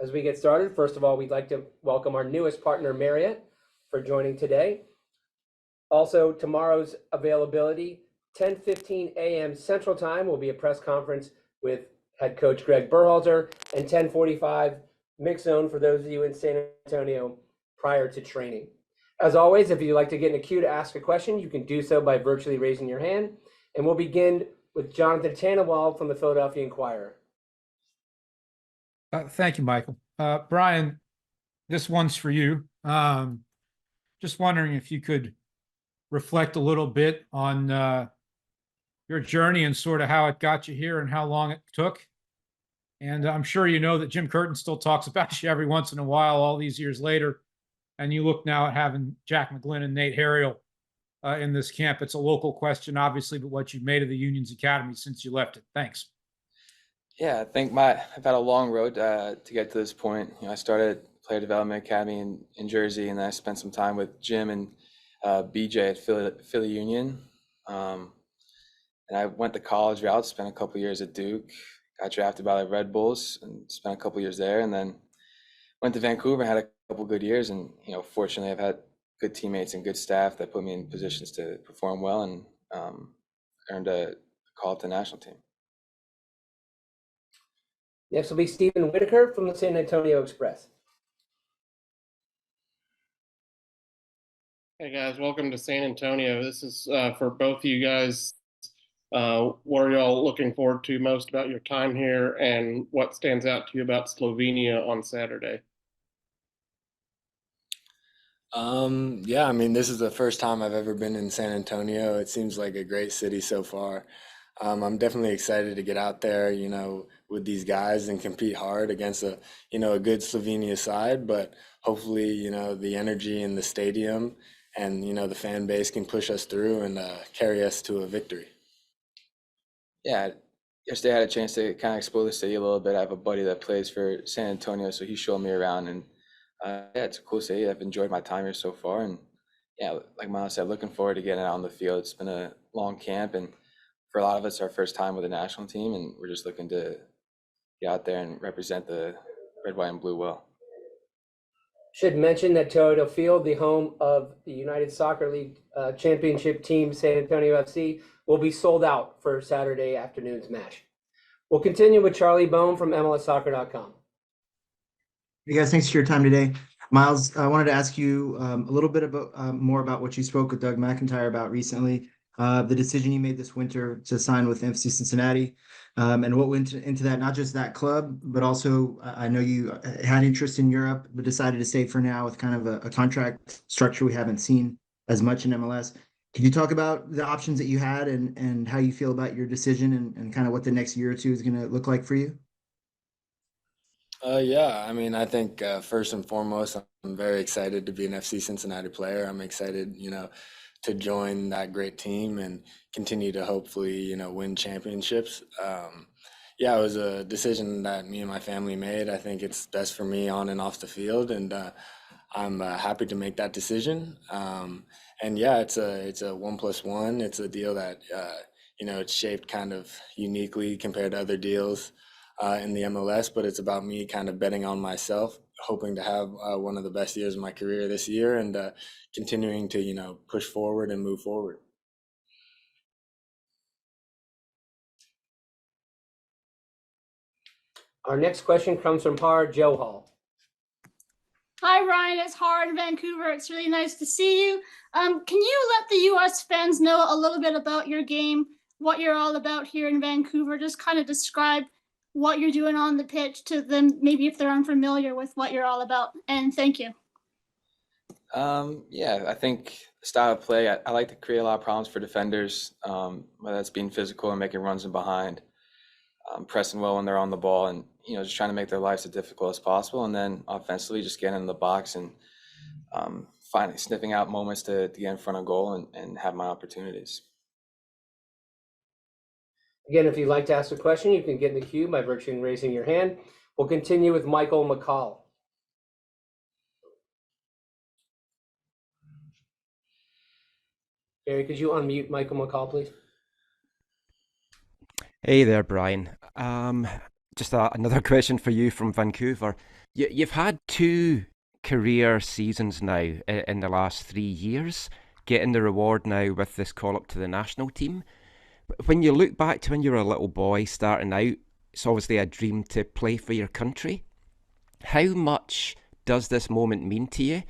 As we get started, first of all, we'd like to welcome our newest partner, Marriott, for joining today. Also, tomorrow's availability, 10:15 a.m. Central Time, will be a press conference with head coach Greg Berhalter, and 10:45 mixed zone for those of you in San Antonio prior to training. As always, if you'd like to get in a queue to ask a question, you can do so by virtually raising your hand. And we'll begin with Jonathan Tannenwald from the Philadelphia Inquirer. Thank you, Michael. Brian, this one's for you. Just wondering if you could reflect a little bit on your journey and sort of how it got you here and how long it took. And I'm sure you know that Jim Curtin still talks about you every once in a while, all these years later. And you look now at having Jack McGlynn and Nate Harriel in this camp. It's a local question, obviously, but what you've made of the Union's Academy since you left it. Thanks. Yeah, I think I've had a long road to get to this point. I started Player Development Academy in Jersey, and then I spent some time with Jim and BJ at Philly Union. And I went the college route, spent a couple years at Duke, got drafted by the Red Bulls, and spent a couple years there, and then went to Vancouver, had a couple good years, and fortunately, I've had good teammates and good staff that put me in positions to perform well, and earned a call up to the national team. Next will be Stephen Whitaker from the San Antonio Express. Hey guys, welcome to San Antonio. This is for both of you guys. What are y'all looking forward to most about your time here, and what stands out to you about Slovenia on Saturday? Yeah, I mean, this is the first time I've ever been in San Antonio. It seems like a great city so far. I'm definitely excited to get out there, with these guys and compete hard against a good Slovenia side. But hopefully, the energy in the stadium and, the fan base can push us through and carry us to a victory. Yeah, yesterday I had a chance to kind of explore the city a little bit. I have a buddy that plays for San Antonio, so he showed me around, and yeah, it's a cool city. I've enjoyed my time here so far, and yeah, like Miles said, looking forward to getting out on the field. It's been a long camp, and for a lot of us, our first time with the national team, and we're just looking to get out there and represent the red, white, and blue well. Should mention that Toyota Field, the home of the United Soccer League championship team, San Antonio FC, will be sold out for Saturday afternoon's match. We'll continue with Charlie Bohm from MLSsoccer.com. Hey guys, thanks for your time today. Miles, I wanted to ask you a little bit about more about what you spoke with Doug McIntyre about recently, the decision you made this winter to sign with FC Cincinnati, and what went into that, not just that club, but also I know you had interest in Europe, but decided to stay for now with kind of a contract structure we haven't seen as much in MLS. Can you talk about the options that you had and how you feel about your decision and kind of what the next year or two is going to look like for you? Yeah, I mean, I think first and foremost, I'm very excited to be an FC Cincinnati player. I'm excited, to join that great team and continue to hopefully, win championships. Yeah, it was a decision that me and my family made. I think it's best for me on and off the field, and I'm happy to make that decision. And yeah, it's a 1+1. It's a deal that it's shaped kind of uniquely compared to other deals in the MLS, but it's about me kind of betting on myself, hoping to have one of the best years of my career this year, and continuing to push forward and move forward. Our next question comes from Har Johal. Hi, Ryan. It's Har in Vancouver. It's really nice to see you. Can you let the U.S. fans know a little bit about your game, what you're all about here in Vancouver? Just kind of describe what you're doing on the pitch to them, maybe if they're unfamiliar with what you're all about. And thank you. Yeah, I think the style of play, I like to create a lot of problems for defenders, whether that's being physical and making runs in behind, pressing well when they're on the ball, and just trying to make their lives as difficult as possible. And then offensively, just getting in the box and sniffing out moments to get in front of goal and have my opportunities. Again, if you'd like to ask a question, you can get in the queue by virtually raising your hand. We'll continue with Michael McCall. Barry, could you unmute Michael McCall, please? Hey there, Brian. Just another question for you from Vancouver. You've had two career seasons now in the last 3 years, getting the reward now with this call up to the national team. When you look back to when you were a little boy starting out, it's obviously a dream to play for your country. How much does this moment mean to you?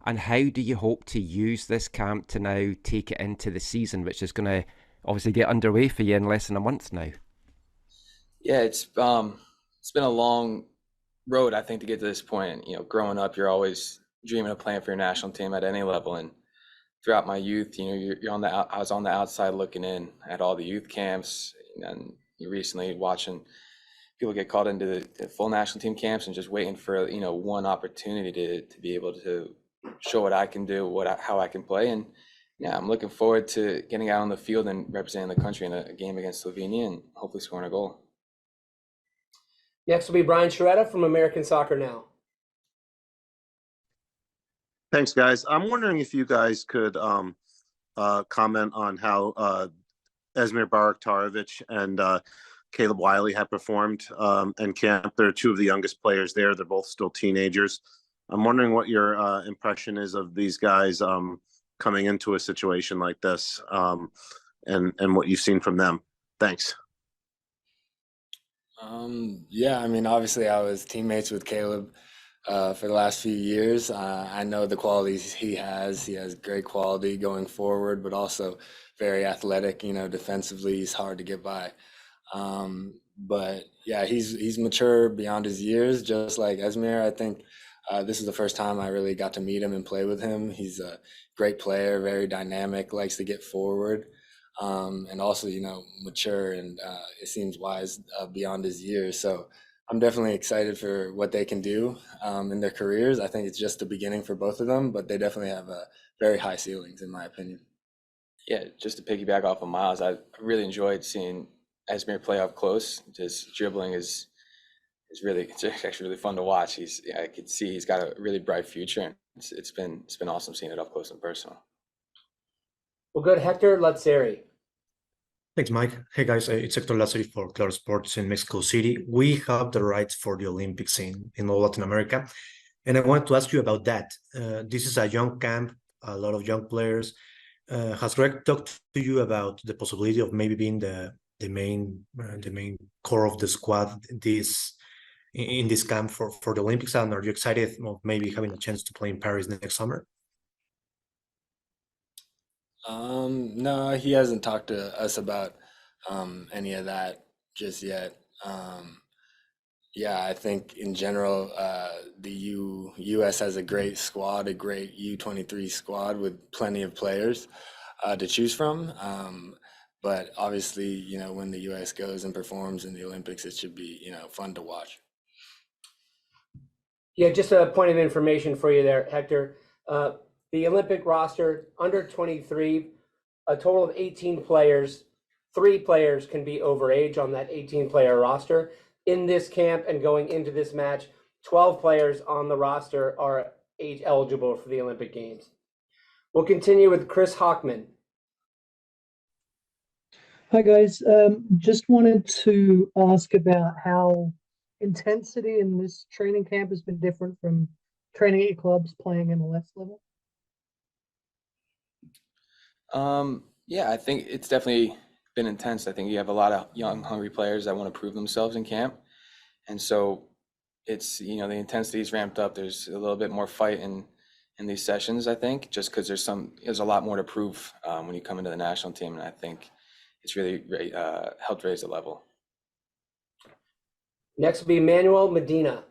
And how do you hope to use this camp to now take it into the season, which is going to obviously get underway for you in less than a month now? Yeah, it's been a long road, I think, to get to this point. You know, growing up, you're always dreaming of playing for your national team at any level. And throughout my youth, you know, I was on the outside looking in at all the youth camps, and recently watching people get called into the full national team camps and just waiting for, you know, one opportunity to be able to show what I can do, how I can play. And yeah, I'm looking forward to getting out on the field and representing the country in a game against Slovenia and hopefully scoring a goal. Next will be Brian Sciaretta from American Soccer Now. Thanks, guys. I'm wondering if you guys could comment on how Esmir Baraktarovic and Caleb Wiley have performed in camp. They're two of the youngest players there. They're both still teenagers. I'm wondering what your impression is of these guys coming into a situation like this, and what you've seen from them. Thanks. Yeah, I mean, obviously I was teammates with Caleb for the last few years. I know the qualities he has. He has great quality going forward, but also very athletic. You know, defensively, he's hard to get by. But yeah, he's mature beyond his years, just like Esmir. I think this is the first time I really got to meet him and play with him. He's a great player, very dynamic, likes to get forward, and also, you know, mature, and it seems wise beyond his years. So I'm definitely excited for what they can do in their careers. I think it's just the beginning for both of them, but they definitely have very high ceilings, in my opinion. Yeah, just to piggyback off of Miles, I really enjoyed seeing Esmir play up close. Just dribbling is it's actually really fun to watch. I could see he's got a really bright future, and it's been awesome seeing it up close and personal. We'll go to Hector Lazzari. Thanks, Mike. Hey guys, it's Hector Lazzari for Claro Sports in Mexico City. We have the rights for the Olympics in all Latin America, and I wanted to ask you about that. This is a young camp, a lot of young players. Has Greg talked to you about the possibility of maybe being the main core of the squad in this camp for the Olympics? And are you excited of maybe having a chance to play in Paris next summer? No, he hasn't talked to us about any of that just yet. Yeah, I think in general, the U.S. has a great squad, a great U23 squad with plenty of players to choose from. But obviously, you know, when the U.S. goes and performs in the Olympics, it should be, you know, fun to watch. Yeah, just a point of information for you there, Hector. The Olympic roster, under 23, a total of 18 players. 3 players can be overage on that 18-player roster. In this camp and going into this match, 12 players on the roster are age eligible for the Olympic Games. We'll continue with Chris Hockman. Hi guys, just wanted to ask about how intensity in this training camp has been different from training at your clubs playing MLS level. Yeah, I think it's definitely been intense. I think you have a lot of young, hungry players that want to prove themselves in camp. And so it's, you know, the intensity is ramped up. There's a little bit more fight in these sessions, I think, just because there's a lot more to prove when you come into the national team. And I think it's really helped raise the level. Next will be Manuel Medina.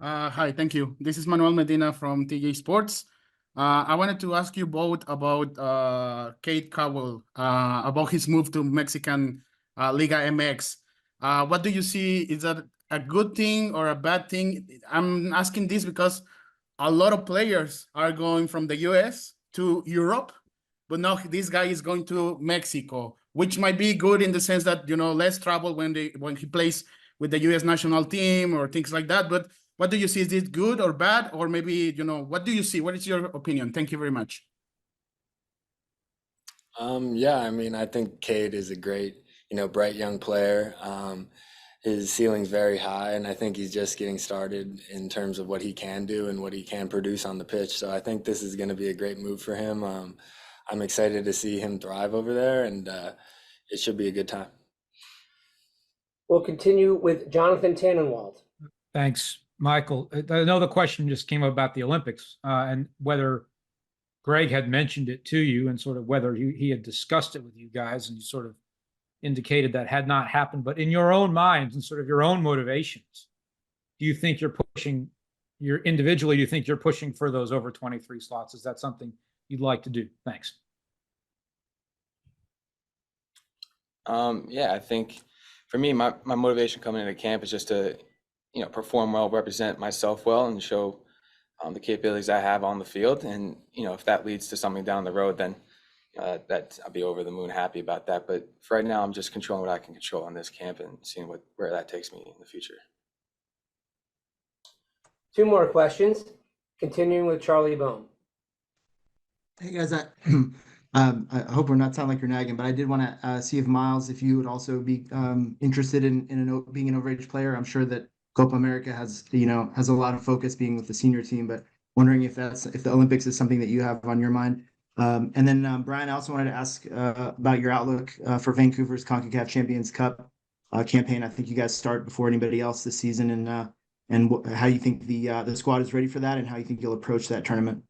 Hi, thank you. This is Manuel Medina from TJ Sports. I wanted to ask you both about Cade Cowell, about his move to Mexican Liga MX. What do you see? Is that a good thing or a bad thing? I'm asking this because a lot of players are going from the US to Europe, but now this guy is going to Mexico, which might be good in the sense that, you know, less trouble when he plays with the US national team or things like that. But what do you see? Is this good or bad? Or maybe, you know, what do you see? What is your opinion? Thank you very much. Yeah, I mean, I think Cade is a great, you know, bright young player. his ceiling's very high, and I think he's just getting started in terms of what he can do and what he can produce on the pitch. So I think this is going to be a great move for him. I'm excited to see him thrive over there, and it should be a good time. We'll continue with Jonathan Tannenwald. Thanks, Michael. I know the question just came up about the Olympics and whether Greg had mentioned it to you and sort of whether he had discussed it with you guys, and you sort of indicated that had not happened. But in your own minds and sort of your own motivations, do you think you're pushing, individually, do you think you're pushing for those over 23 slots? Is that something you'd like to do? Thanks. Yeah, I think for me, my motivation coming into camp is just to, perform well, represent myself well, and show the capabilities I have on the field. And, if that leads to something down the road, then that I'll be over the moon happy about that. But for right now, I'm just controlling what I can control on this camp and seeing where that takes me in the future. 2 more questions, continuing with Charlie Bohm. Hey guys, I hope we're not sound like you're nagging, but I did want to see if Miles, if you would also be interested in being an overage player. I'm sure that Copa America has a lot of focus being with the senior team, but wondering if the Olympics is something that you have on your mind. And then Brian, I also wanted to ask about your outlook for Vancouver's CONCACAF Champions Cup campaign. I think you guys start before anybody else this season, and how you think the squad is ready for that, and how you think you'll approach that tournament.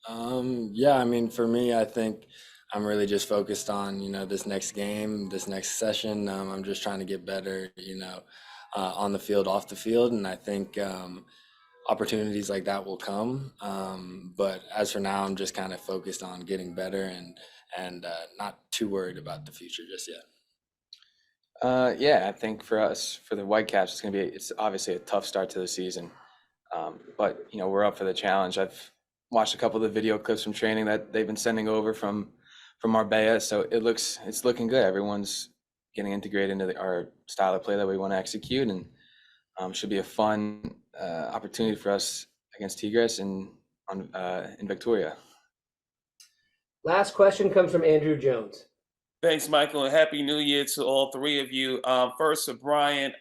Yeah, I mean, for me, I think I'm really just focused on, this next game, this next session. I'm just trying to get better, on the field, off the field. And I think opportunities like that will come. But as for now, I'm just kind of focused on getting better and not too worried about the future just yet. Yeah, I think for us, for the Whitecaps, it's obviously a tough start to the season. But, we're up for the challenge. I've watched a couple of the video clips from training that they've been sending over from Marbella, so it's looking good. Everyone's getting integrated into our style of play that we want to execute, and should be a fun opportunity for us against Tigres in Victoria. Last question comes from Andrew Jones. Thanks, Michael, and Happy New Year to all 3 of you. First, to Brian,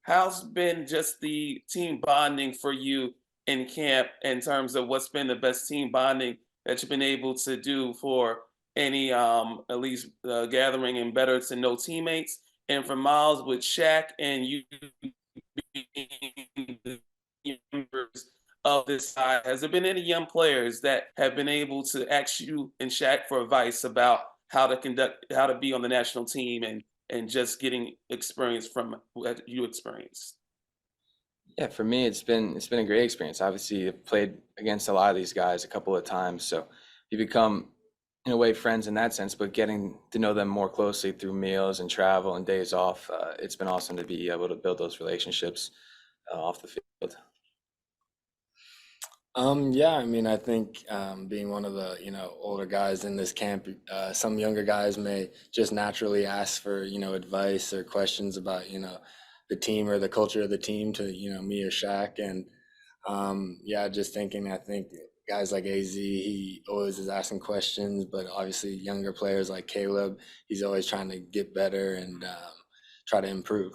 how's been just the team bonding for you in camp, in terms of what's been the best team bonding that you've been able to do for any at least gathering and better to know teammates? And for Miles, with Shaq and you being the members of this side, has there been any young players that have been able to ask you and Shaq for advice about how to be on the national team and just getting experience from what you experienced? Yeah, for me, it's been a great experience. Obviously, I've played against a lot of these guys a couple of times, so you become, in a way, friends in that sense. But getting to know them more closely through meals and travel and days off, it's been awesome to be able to build those relationships off the field. Yeah, I mean, I think being one of the older guys in this camp, some younger guys may just naturally ask for advice or questions about the team or the culture of the team to me or Shaq. And yeah, just thinking, I think guys like AZ, he always is asking questions, but obviously younger players like Caleb, he's always trying to get better and try to improve.